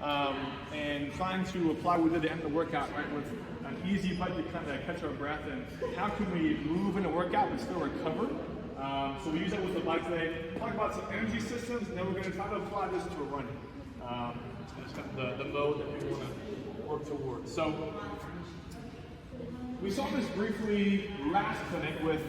and trying to apply what we did at the end of the workout, right, with an easy bike to kind of catch our breath, and how can we move in a workout but still recover. So we use that with the bike today. Talk about some energy systems, and then we're going to try to apply this to a running. That's kind of the mode that we want to work towards. So we saw this briefly last clinic with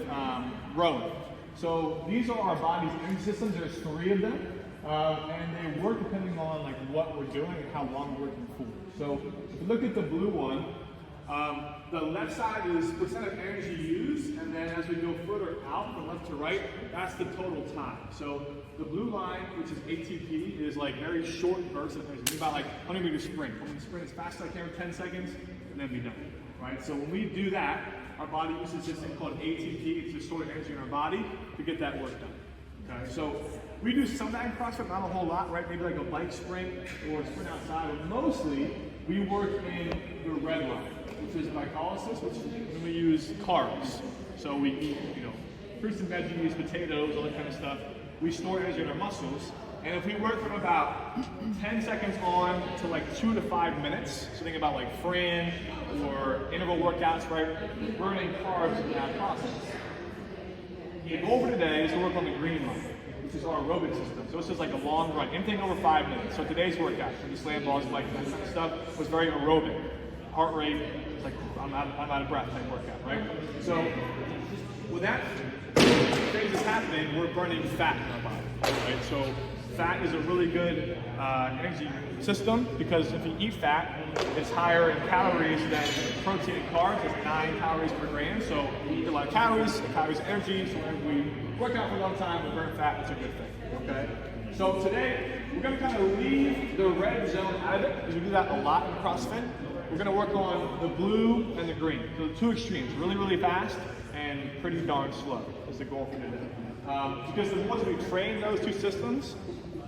rowing. So these are our body's energy systems. There's 3 of them. And they work depending on like what we're doing and how long we're working for. So if you look at the blue one, the left side is percent of energy used, and then as we go further out from left to right, that's the total time. So the blue line, which is ATP, is like very short bursts of energy. Think about like 100 meter sprint. I'm going to sprint as fast as I can for 10 seconds, and then be done. Right? So when we do that, our body uses this thing called ATP. It's just stored energy in our body to get that work done. Okay, so we do some of that in CrossFit, not a whole lot, right? Maybe like a bike sprint or a sprint outside, but mostly we work in the red line, which is glycolysis, which is when we use carbs. So we eat, fruits and veggies, potatoes, all that kind of stuff. We store energy in our muscles, and if we work from about 10 seconds on to like 2 to 5 minutes, so think about like Fran or interval workouts, right? Burning carbs in that process. The goal for today is to work on the green line, which is our aerobic system. So this is like a long run, anything over 5 minutes. So today's workout, for the slam balls, bike, that kind of stuff, was very aerobic. Heart rate, it's like I'm out of breath type workout, right? So with that phase is happening, we're burning fat in our body, right? So fat is a really good energy system because if you eat fat, it's higher in calories than protein and carbs. It's 9 calories per gram. So we eat a lot of calories energy. So when we work out for a long time, we burn fat. It's a good thing. Okay. So today we're going to kind of leave the red zone out of it because we do that a lot in CrossFit. We're going to work on the blue and the green. So the 2 extremes, really, really fast and pretty darn slow is the goal for today. Because the more that we train those 2 systems,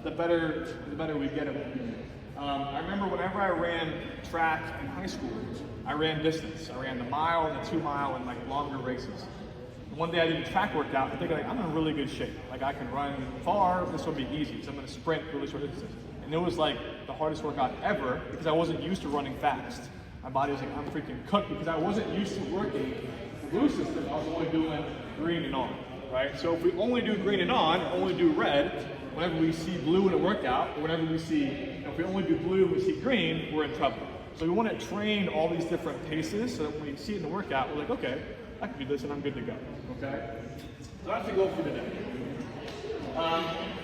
the better we get at what we do. I remember whenever I ran track in high school, I ran distance. I ran the mile and the 2 mile and like longer races. And one day I did a track workout, I think like, I'm in really good shape. Like I can run far, this will be easy. So I'm gonna sprint really short distances. And it was like the hardest workout ever because I wasn't used to running fast. My body was like, I'm freaking cooked because I wasn't used to working the blue system. I was only doing green and on, right? So if we only do green and on, only do red, whenever we see blue in a workout, or whenever we see, if we only do blue and we see green, we're in trouble. So we want to train all these different paces so that when we see it in the workout, we're like, okay, I can do this and I'm good to go, okay? So that's the goal for today.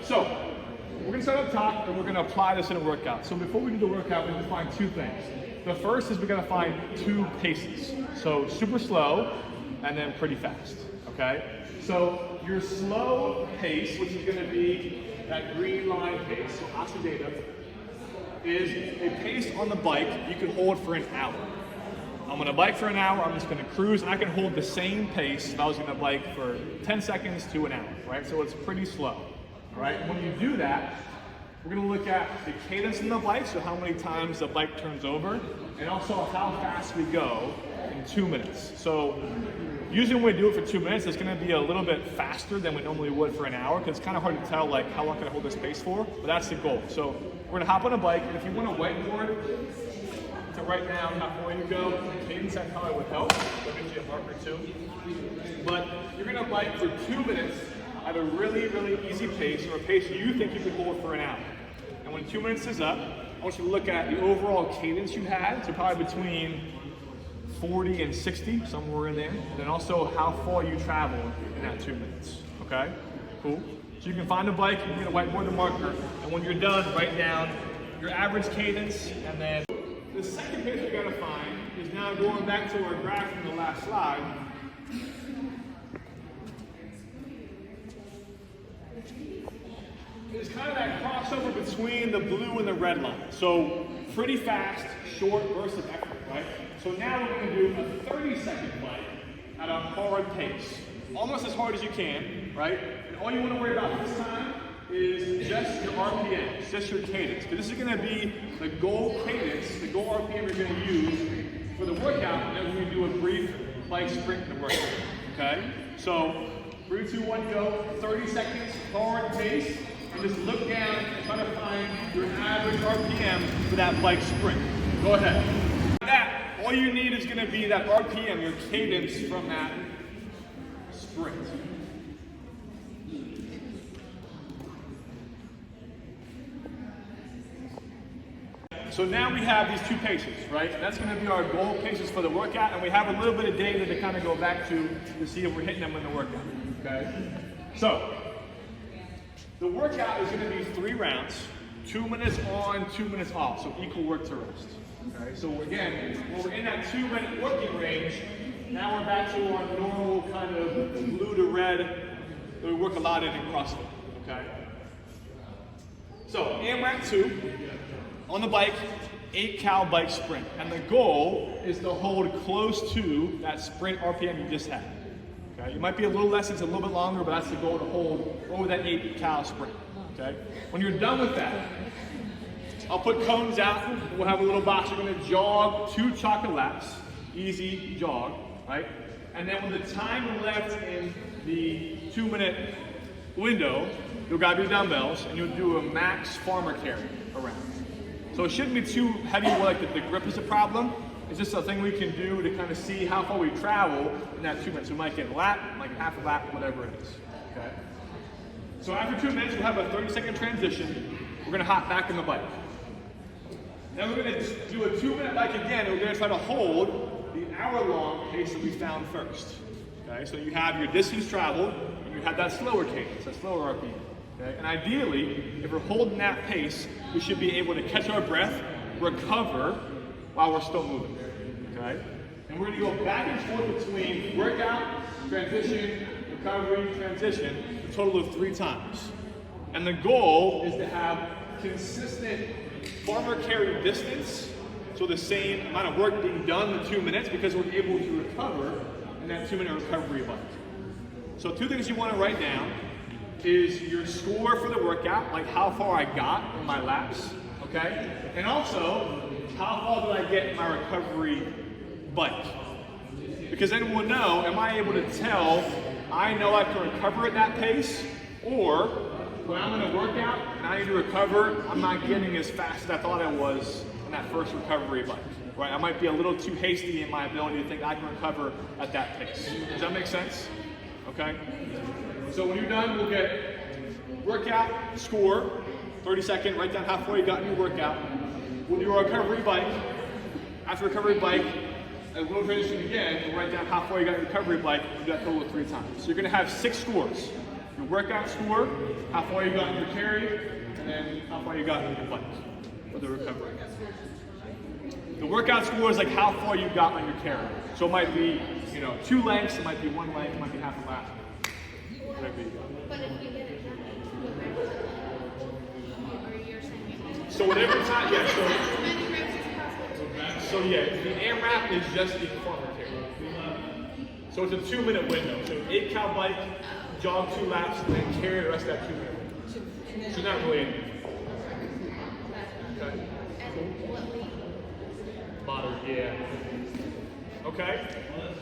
So we're going to start up top and we're going to apply this in a workout. So before we do the workout, we need to find 2 things. The first is we're going to find 2 paces. So super slow and then pretty fast, okay? So your slow pace, which is going to be that green line pace, so oxidative, is a pace on the bike you can hold for an hour. I'm on a bike for an hour, I'm just going to cruise, and I can hold the same pace if I was going to bike for 10 seconds to an hour, right? So it's pretty slow, right? When you do that, we're going to look at the cadence in the bike, so how many times the bike turns over, and also how fast we go in 2 minutes. So usually when we do it for 2 minutes, it's going to be a little bit faster than we normally would for an hour because it's kind of hard to tell like how long can I hold this pace for, but that's the goal. So we're going to hop on a bike, and if you want to whiteboard to write down how far you go, the cadence that probably would help. I'll get you a marker too. But you're going to bike for 2 minutes at a really, really easy pace, or a pace you think you can hold for an hour. And when 2 minutes is up, I want you to look at the overall cadence you had, so probably between 40 and 60, somewhere in there, and then also how far you travel in that 2 minutes, okay? Cool. So you can find a bike, you can get a whiteboard and marker, and when you're done, write down your average cadence, and then the second pace we gotta find is now going back to our graph from the last slide. It's kind of that crossover between the blue and the red line. So pretty fast, short bursts of effort, right? So now we're going to do a 30-second bike at a hard pace. Almost as hard as you can, right? And all you want to worry about this time is just your RPMs, just your cadence. Because this is going to be the goal cadence, the goal RPM you're going to use for the workout whenever we do a brief bike sprint in the workout, okay? So 3, 2, 1, go. 30 seconds, hard pace. and just look down and try to find your average RPM for that bike sprint. Go ahead. That, all you need is going to be that RPM, your cadence from that sprint. So now we have these two paces, right? That's going to be our goal paces for the workout, and we have a little bit of data to kind of go back to see if we're hitting them in the workout, okay? So, the workout is going to be 3 rounds, 2 minutes on, 2 minutes off, so equal work to rest, okay? So again, when we're in that 2-minute working range, now we're back to our normal kind of blue to red that we work a lot in CrossFit, okay? So, AMRAP 2. On the bike, 8 cal bike sprint. And the goal is to hold close to that sprint RPM you just had. Okay? It might be a little less, it's a little bit longer, but that's the goal, to hold over that 8 cal sprint. Okay? When you're done with that, I'll put cones out, we'll have a little box. You're gonna jog 2 chocolate laps, easy jog, right? And then with the time left in the 2-minute window, you'll grab your dumbbells and you'll do a max farmer carry around. So it shouldn't be too heavy where like the grip is a problem. It's just a thing we can do to kind of see how far we travel in that 2 minutes. We might get a lap, might get half a lap, whatever it is. Okay? So after 2 minutes, we'll have a 30-second transition. We're gonna hop back on the bike. Then we're gonna do a 2-minute bike again, and we're gonna try to hold the hour-long pace that we found first. Okay? So you have your distance traveled, and you have that slower cadence, that slower RPM. Okay? And ideally, if we're holding that pace, we should be able to catch our breath, recover, while we're still moving. Okay? And we're gonna go back and forth between workout, transition, recovery, transition, a total of 3 times. And the goal is to have consistent farmer carry distance, so the same amount of work being done in 2 minutes, because we're able to recover in that 2-minute recovery bike. So 2 things you wanna write down is your score for the workout, like how far I got in my laps, okay? And also, how far did I get in my recovery bike? Because then we'll know, am I able to tell, I know I can recover at that pace, or when I'm in a workout and I need to recover, I'm not getting as fast as I thought I was in that first recovery bike, right? I might be a little too hasty in my ability to think I can recover at that pace. Does that make sense? Okay? So when you're done, we'll get workout, score, 30-second, write down how far you got in your workout. We'll do our recovery bike. After recovery bike, and we'll transition again, we'll write down how far you got in your recovery bike, and do that total of 3 times. So you're gonna have 6 scores. Your workout score, how far you got in your carry, and then how far you got in your bike for the recovery. The workout score is like how far you got on your carry. So it might be, 2 lengths, it might be 1 length, it might be half a lap. Whatever you got. But if you get it done, you go back to or you're saying so whatever time, yeah, as many reps as possible. so yeah, the AMRAP is just the farmer carry. So it's a 2-minute window. So 8 cal bike, jog 2 laps, and then carry the rest of that 2-minute window. So not really anything. Okay. And what we Moderate, yeah. Okay?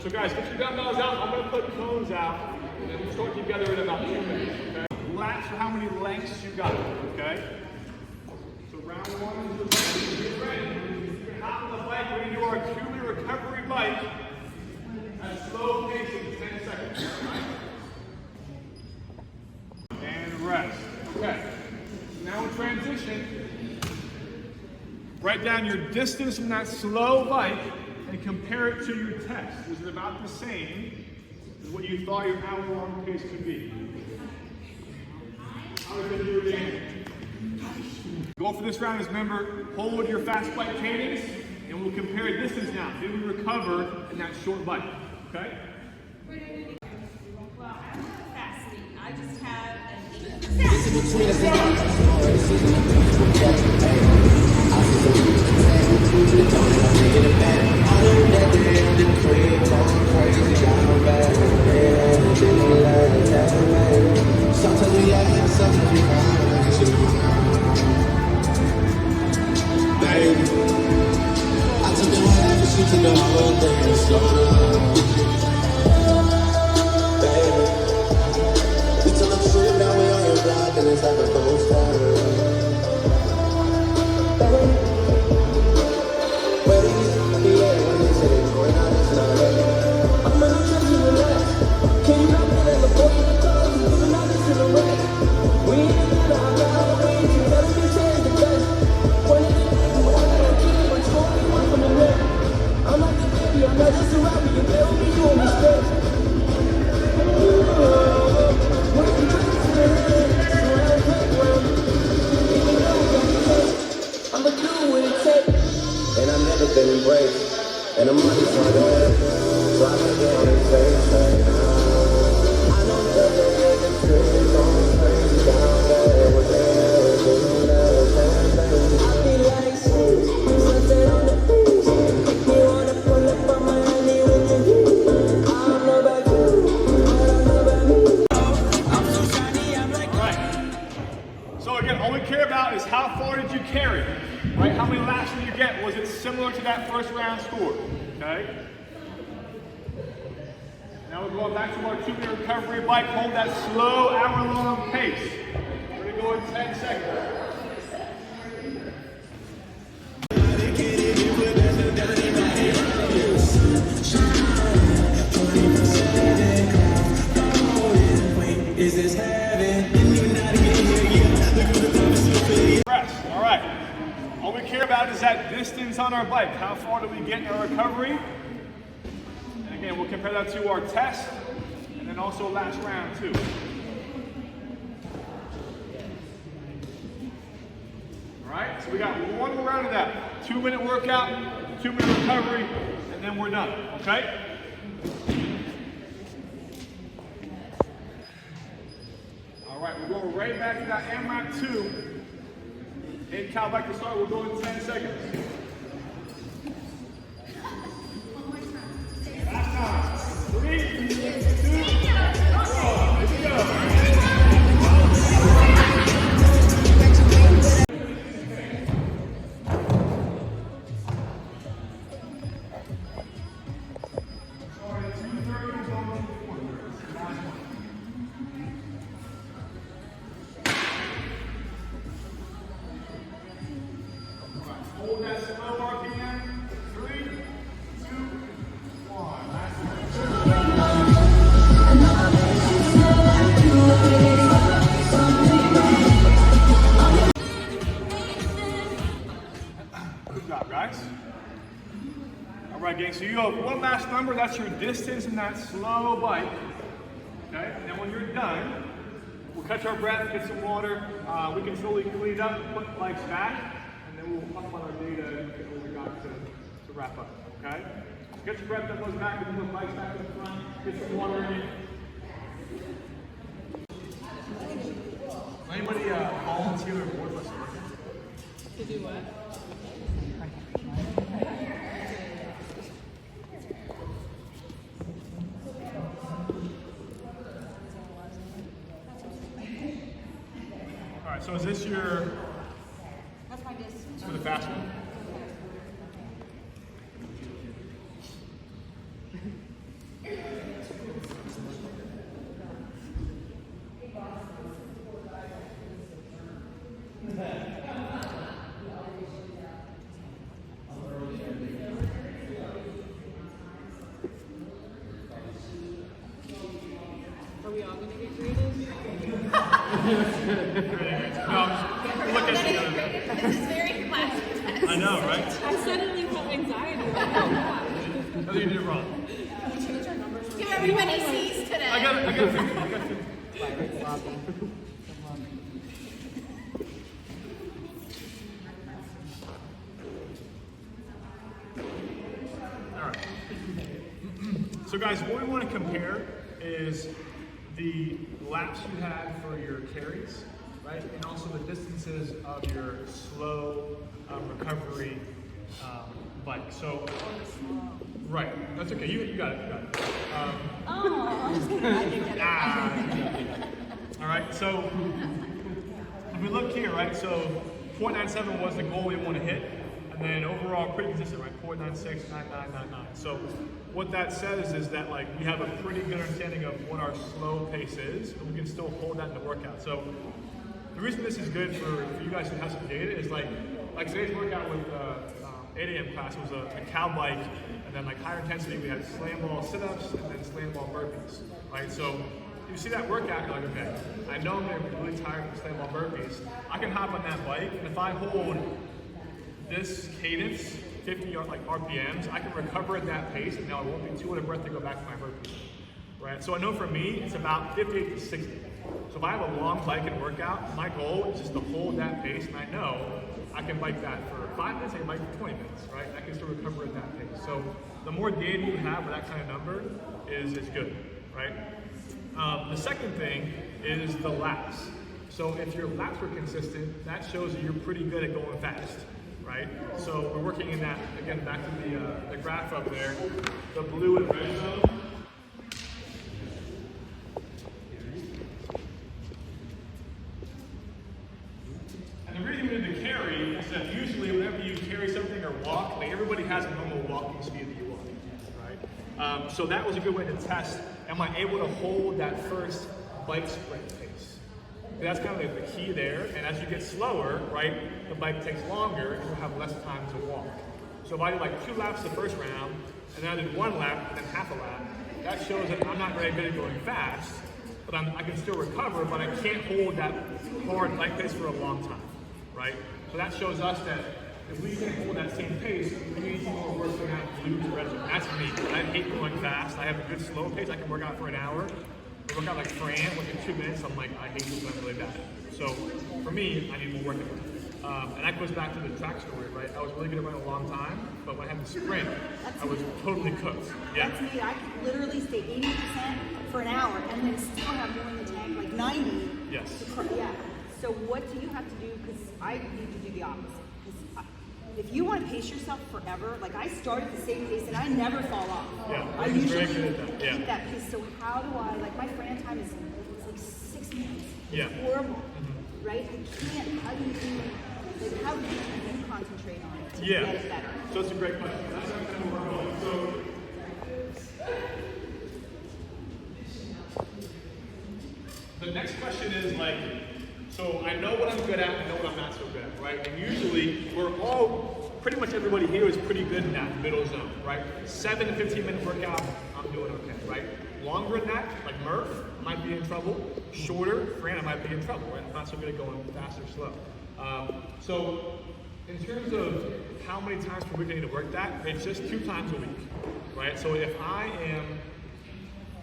So guys, get your dumbbells out. I'm gonna put cones out, and then we'll start together in about 2 minutes. Okay? Laps for how many lengths you got, okay? So round 1 is the bike. Get ready. You're gonna hop on the bike. We're gonna do our 2-minute recovery bike at a slow pace of 10 seconds. And rest. Okay. Now in transition, write down your distance from that slow bike and compare it to your test. Is it about the same as what you thought your hour-long pace could be? How is it doing again? Goal for this round is, remember, hold your fast bike cadence, and we'll compare distance now. Did we recover in that short bike? Okay? Well, I don't have fast speed. I just have We tell the truth, now we on your block. And I'm money for that, so I can get on his face right now. I know that there is a truth going crazy down there with the I feel like something on the beach. You wanna pull up on my honey with the heat. I don't know about you, I don't know about me. I'm so shiny, I'm like. Right. So again, all we care about is how far did you carry? Right? How many laps did you get? Was it similar to that first round score? Okay. Now we're going back to our 2-minute recovery bike. Hold that slow hour-long pace. We're going to go in 10 seconds. Is this heaven? Press. All right. All we care about is that distance on our bike. How far do we get in our recovery? And again, we'll compare that to our test and then also last round too. All right, so we got one more round of that. 2-minute workout, 2-minute recovery, and then we're done, okay? All right, we're going right back to that AMRAP 2. In cow bike to start, we'll go in 10 seconds. Last time. 3, 2, 1. Here we go. Hold that slow RPM. 3, 2, 1. Last one. Good job, guys. All right, gang. So you have one last number. That's your distance in that slow bike. Okay. And then when you're done, we'll catch our breath, get some water. We can slowly clean up, put bikes back. And then we'll talk about our data and get what we got to wrap up, okay? Get your breath that goes back, and put the bikes back in the front, get some water in. Anybody volunteer or board us? To do what? All right, so is this your... That's my distance. For the fast one? Are we all going to get graded? Look at you. This is very classy test. I know, right? I suddenly felt anxiety. I think you did it wrong. Give everybody C's today. I got it. All right. So guys, what we want to compare is the laps you had for your carries, right? And also the distances of your slow recovery bike. So, right, that's okay. You got it. You got it. All right. So if we look here, right? So 0.97 was the goal we want to hit, and then overall pretty consistent, right? 0.96, 9999. So what that says is that like we have a pretty good understanding of what our slow pace is, but we can still hold that in the workout. So the reason this is good for you guys who have some data is like today's workout with 8 a.m. class was a cow bike, and then like higher intensity we had slam ball sit-ups and then slam ball burpees, right? So you see that workout, you're like, okay, I know I'm gonna be really tired from slam ball burpees. I can hop on that bike, and if I hold this cadence, 50 RPMs, I can recover at that pace, and now I won't be too out of breath to go back to my burpees, right? So I know for me, it's about 58 to 60. So if I have a long bike and workout, my goal is just to hold that pace, and I know I can bike that for 5 minutes, I can bike for 20 minutes, right? I can still recover at that pace. So the more data you have with that kind of number is good, right? The second thing is the laps. So if your laps are consistent, that shows that you're pretty good at going fast, right? So we're working in that, again, back to the graph up there, the blue and red zone. And the reason we did the carry is that usually whenever you carry something or walk, like everybody has a normal walking speed that you walk, right? So that was a good way to test, am I able to hold that first bike sprint pace? That's kind of the key there, and as you get slower, right, the bike takes longer and you'll have less time to walk. So if I did like 2 laps the first round, and then I did 1 lap and then half a lap, that shows that I'm not very good at going fast, but I can still recover, but I can't hold that hard bike pace for a long time, right? So that shows us that if we can hold that same pace, we need to do more work than that blue to red zone. That's me. I hate going fast. I have a good slow pace. I can work out for an hour. I work out like Fran, within 2 minutes, I'm like, I hate this, I'm really bad. So for me, I need more work. And that goes back to the track story, right? I was really good at running a long time, but when I had to sprint, I was totally cooked. Yeah. That's me. I could literally stay 80% for an hour and then still have more in the tank, like 90. Yes. Yeah. So what do you have to do? Because I need to do the opposite. If you want to pace yourself forever, like I start at the same pace and I never fall off. Yeah, I usually that. keep that pace. So how do I, like my Fran time is like 6 minutes. It's horrible, right? I can't, how do you do, like how do you concentrate on it to get it better? So it's a great question. That's kind of where we're going. So the next question is like, so I know what I'm good at, I know what I'm not so good at, right? And usually we're all, pretty much everybody here is pretty good in that middle zone, right? 7 to 15 minute workout, I'm doing okay, right? Longer than that, like Murph, might be in trouble. Shorter, Fran, I might be in trouble, right? I'm not so good at going fast or slow. So in terms of how many times per week I need to work that, it's just 2 times a week, right? So if I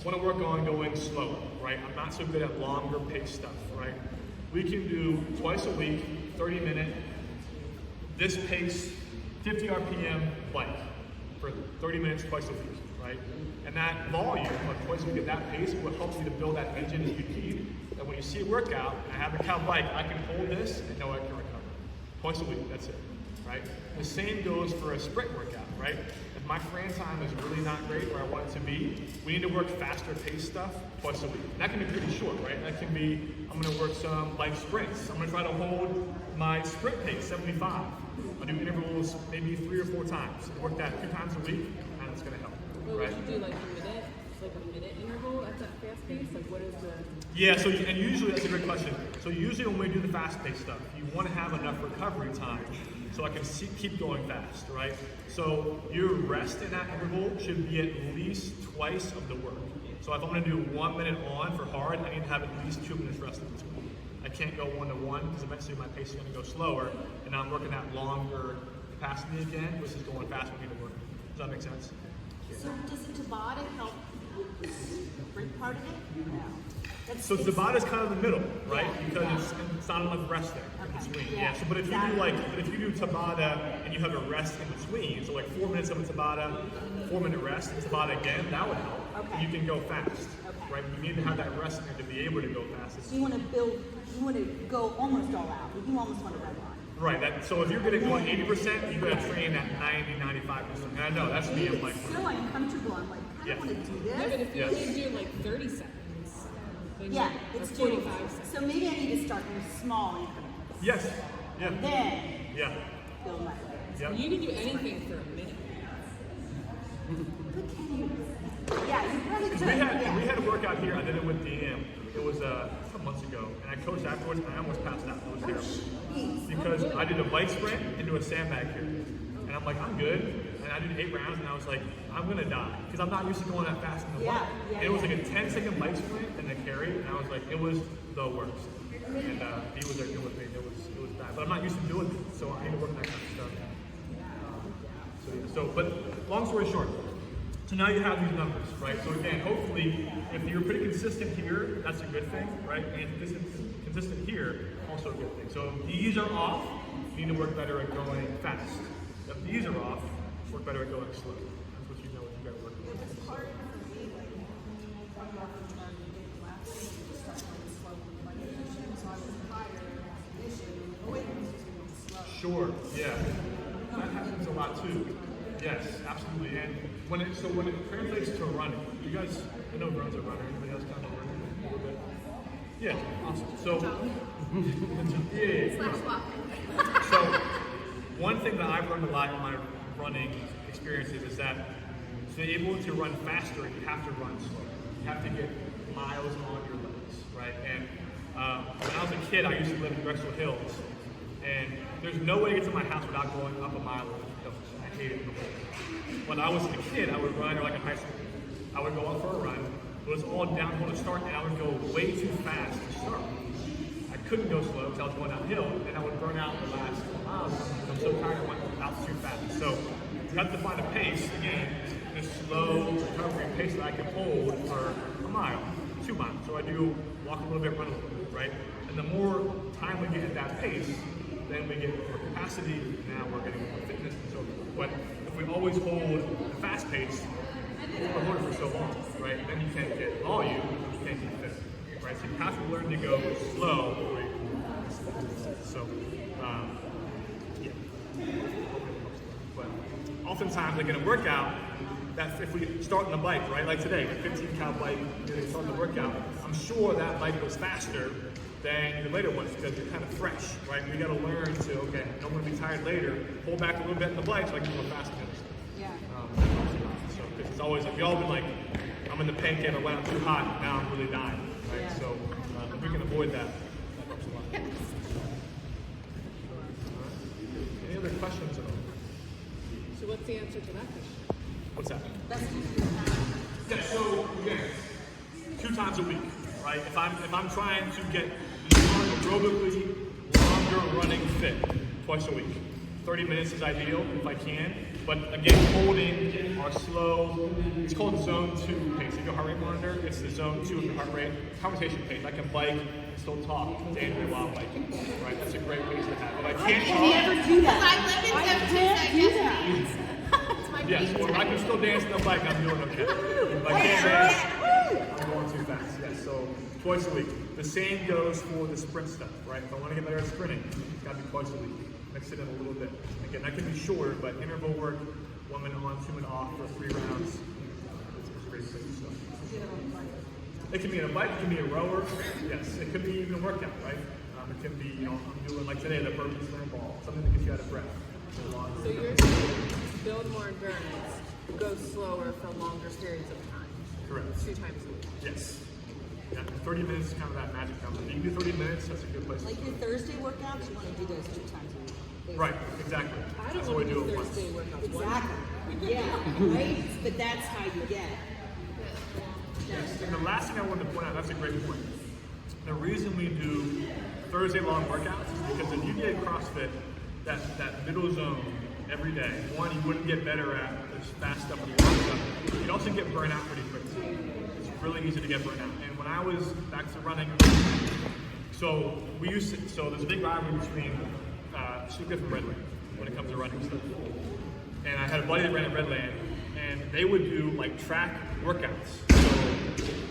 want to work on going slower, right? I'm not so good at longer pace stuff, right? We can do twice a week, 30 minute, this pace, 50 RPM bike for 30 minutes twice a week, right? And that volume of twice a week at that pace will help you to build that engine that you need. That when you see a workout, and I have a cow bike, I can hold this and know I can recover. Twice a week, that's it, right? The same goes for a sprint workout, right? If my Fran time is really not great where I want it to be, we need to work faster pace stuff twice a week. And that can be pretty short, right? That can be, I'm gonna work some light sprints. I'm gonna try to hold my sprint pace, 75. I'll do intervals maybe 3 or 4 times. Work that 2 times a week, and it's gonna help, right? Would you do like a minute interval at that fast pace? Like what is the... Yeah, so, and usually, that's a great question. So usually when we do the fast-paced stuff, you want to have enough recovery time so I can keep going fast, right? So your rest in that interval should be at least twice of the work. So if I'm going to do 1 minute on for hard, I need to have at least 2 minutes rest in between. I can't go 1 to 1 because eventually my pace is going to go slower, and now I'm working that longer capacity again, which is going fast when I need to work. Does that make sense? So does the Tabata help with the sprint part of it? No. So Tabata's kind of the middle, right? Because it's not enough rest there in between. Yeah. So, but if you do Tabata and you have a rest in between, so like 4 minutes of a Tabata, 4 minute rest, and Tabata again, that would help. Okay. You can go fast, right? You need to have that rest in there to be able to go fast. So you want to go almost all out. You almost want to red line. Right. So if you're going to go 80%, you got to train at 90, 95%. And I know that's me. I'm like, so uncomfortable. I'm like, I don't want to do this. Yeah, but if you only do like 30 seconds. Yeah, it's 45 doable. seconds. So maybe I need to start in small increments. yes. Yeah. Then build my way. Yep. You can do anything for a minute. But can you? Yeah, you probably could. We had a workout here. I did it with DM. It was couple months ago, and I coached afterwards, and I almost passed out. It was terrible. Because I did a bike sprint into a sandbag here. And I'm like, I'm good. And I did 8 rounds, and I was like, I'm gonna die. Because I'm not used to going that fast in the bike. And it was like a 10-second bike sprint and a carry, and I was like, it was the worst. And he was there good with me. It was bad. But I'm not used to doing it, so I need to work on that kind of stuff. But long story short, so now you have these numbers, right? So again, hopefully, if you're pretty consistent here, that's a good thing, right? And consistent here, also a good thing. So if these are off, you need to work better at going fast. If these are off, work better at going slow. That's what you know what you got to work with. It's hard for me, like, when I was starting last week, to start going slow with my condition, so I was tired, condition, weight was just going slow. Sure, yeah. That happens a lot too. Yes, absolutely. And when it translates to running, you guys, I know runs are running. Anybody else kind of running a little bit? Yeah, awesome. So, So, one thing that I've learned a lot in my running experiences is that to be able to run faster, you have to run slow. You have to get miles on your legs, right? And when I was a kid, I used to live in Drexel Hills, and there's no way to get to my house without going up a mile over the hills. I hated the whole. When I was a kid, I would run, or like in high school, I would go out for a run. It was all downhill to start, and I would go way too fast to start. I couldn't go slow because I was going downhill, and I would burn out the last miles. I'm so tired I went out too fast. So you have to find a pace, again, this slow recovery pace that I can hold for a mile, 2 miles. So I do walk a little bit, run a little bit, right? And the more time we get at that pace, then we get more capacity, now we're getting more fitness and so forth. But if we always hold a fast pace, we're holding for so long, right? Then you can't get volume, you can't get fit, right? So you have to learn to go slow. So, yeah. But oftentimes, like in a workout, that if we start on the bike, right? Like today, the 15-cal bike, you start the workout. I'm sure that bike was faster than the later ones because you're kind of fresh, right? We got to learn to, okay, I don't want to be tired later. Pull back a little bit in the bike so I can go faster. Yeah. So because it's always like, we all been like, I'm in the paint can, or when I'm too hot, now I'm really dying, right? Yeah. So if we can avoid that, that helps a lot. Yes. All right. Any other questions at all? So what's the answer to that question? What's that? That's Yeah, so again, 2 times a week, right? If I'm trying to get aerobically longer running fit, twice a week. 30 minutes is ideal if I can, but again, holding our slow, it's called zone 2 pace. If your heart rate monitor, it's the zone 2 of your heart rate. Conversation pace. I can bike and still talk daily while biking, right? That's a great pace to have. If I can't talk, never do that. I can't do that. yes, well, I can still dance on the bike, I'm doing okay. If I can't dance, I'm going too fast. Yes, so twice a week. The same goes for the sprint stuff, right? If I want to get better at sprinting, it's got to be twice a week. Mix it in a little bit. Again, that can be shorter, but interval work, 1 minute on, 2 minute off for 3 rounds. It's great stuff. It can be in a bike, it can be a rower. Yes, it could be even a workout, right? It can be, you know, I'm doing like today, the burpee slam ball, something that gets you out of breath. So you're saying build more endurance, go slower for longer periods of time. Correct. 2 times a week. Yes. Yeah, 30 minutes is kind of that magic number. If you can do 30 minutes, that's a good place to Like start. your Thursday workouts, you want to do those 2 times a week. basically. Right, exactly. I That's don't what we want to do do at once. Thursday workouts. Exactly. Yeah, right? But that's how you get. Yes. And the last thing I wanted to point out, that's a great point. The reason we do Thursday long workouts is because if you did CrossFit, that middle zone every day, one, you wouldn't get better at this fast stuff and the long stuff. You'd also get burnt out pretty quickly. It's really easy to get burnt out. And when I was back to running, so there's a big rivalry between Sleepcliff and Redland when it comes to running stuff. And I had a buddy that ran at Redland, and they would do like track workouts.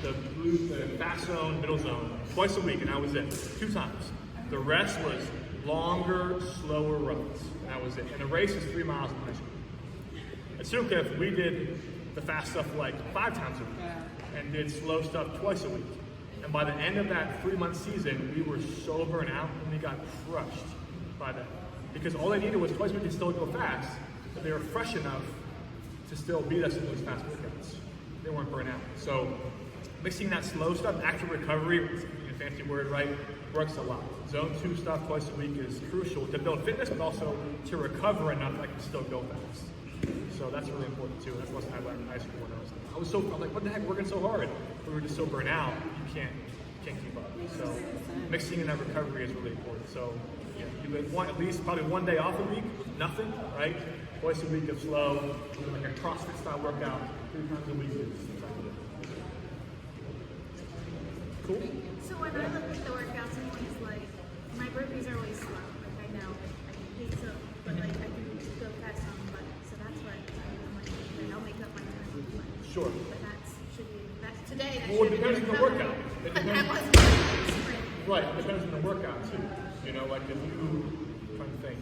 So the fast zone, middle zone, twice a week, and that was it, 2 times. The rest was longer, slower runs, and that was it. And the race is 3 miles in high school. At Sleepcliff, we did the fast stuff like 5 times a week, and did slow stuff twice a week. And by the end of that 3-month season, we were so burnt out, and we got crushed by that. Because all they needed was twice a week to still go fast, but they were fresh enough to still beat us in those fast workouts. They weren't burnt out. So mixing that slow stuff, active recovery, fancy word, right? Works a lot. Zone 2 stuff twice a week is crucial to build fitness, but also to recover enough that I can still go fast. So that's really important too. That's what I learned in high school when I'm like, what the heck, working so hard? We were just so burnt out, you can't keep up. So mixing in that recovery is really important. So yeah, you would at least probably 1 day off a week, nothing, right? Twice a week of slow, like a CrossFit style workout, 3 times a week is cool. So when I look at the workouts, I'm always like, my burpees are always slow. Like I know I can hate so, but like I can go fast on the button. So that's what I'm like, okay, I'll make up my time. Sure. But that's today. That Well, it should depends be on the workout. It But depends. that wasn't a sprint. Right, it depends on the workout too. You know, like if you, I'm trying to think.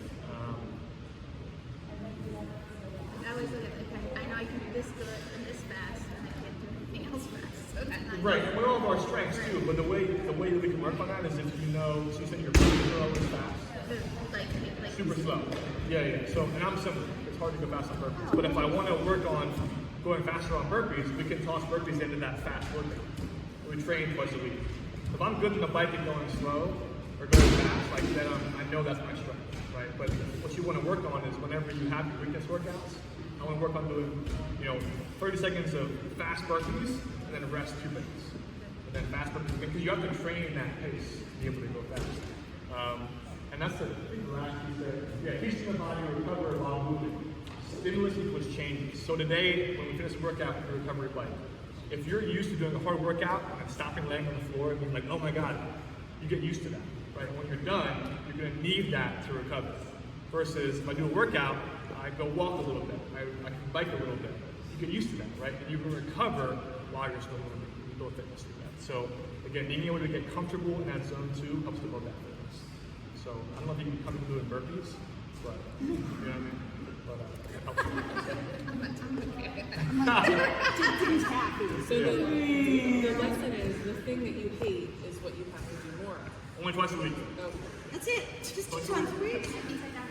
I always look at it, okay, I know I can do this good and this fast, and I can't do anything else fast. So that night, Right, and we're all of our strengths too, but the way that we can work on that is if you know, so you said your burpees are always fast. like Super slow. Yeah. So, and I'm similar. It's hard to go fast on burpees. But if I want to work on going faster on burpees, we can toss burpees into that fast workout. We train twice a week. If I'm good on the bike and going slow or going fast, like then I know that's my strength, right? But what you want to work on is whenever you have your weakness workouts, I want to work on doing, 30 seconds of fast burpees and then rest 2 minutes. And then fast burpees, because you have to train that pace to be able to go fast. And that's the last piece there. Yeah, teaching the body to recover while moving. Stimulus equals changes. So today, when we finish a workout with the recovery bike, if you're used to doing a hard workout and stopping laying on the floor and being like, oh my God, you get used to that, right? When you're done, you're gonna need that to recover. Versus if I do a workout, I go walk a little bit, I can bike a little bit. You get used to that, right? And you can recover while you're still moving. You build fitness through that. So again, being able to get comfortable in that zone 2 helps to build that fitness. So I don't know if you can come into doing burpees, but you know what I mean? But it helps. So the lesson is the thing that you hate is what you have to do more of. Only twice a week. Okay. That's it. Just 2 times a week. I think I got